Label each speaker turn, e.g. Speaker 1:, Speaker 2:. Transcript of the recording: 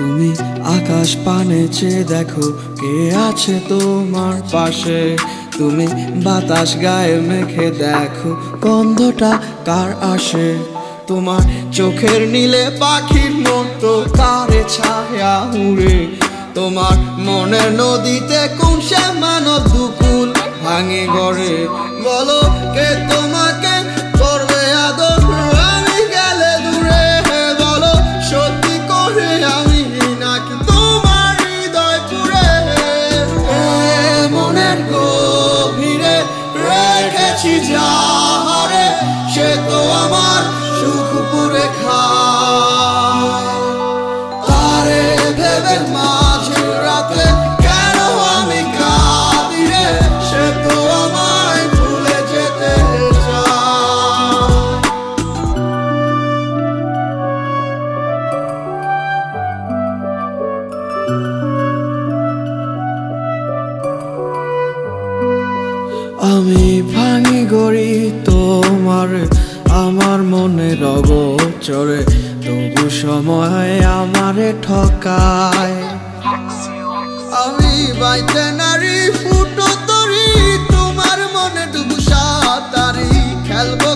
Speaker 1: তুমি আকাশ পানে চেয়ে দেখো কে আছে তোমার পাশে। তুমি বাতাস গায়ে মেখে দেখো গন্ধটা কার আসে। তোমার চোখের নীলে পাখির মতো কারে ছায়া উড়ে। তোমার মনের নদীতে কোন সে মানব দুকুল ভাঙে গড়ে। বলো কে তোমাকে করবে আদর আমি গেলে দূরে। বলো সত্যি করে আমি নাকি তোমার হৃদয় পুরে। মনের গভীরে রেখেছি যাহারে সে তো আমার সুখ পুরে খায়। তারে ভেবে মাঝে রাতে কেন আমি কাঁদি রে সে তো আমায় ভুলে যেতে চায়। আমি ভাঙি গড়ি তোমার আমার মনের অগোচরে, তবু সময় আমারে ঠকায়। আমি বাইতে নারী ফুটো তরি তোমার মনে ডুবু সাঁতারি খেলবো।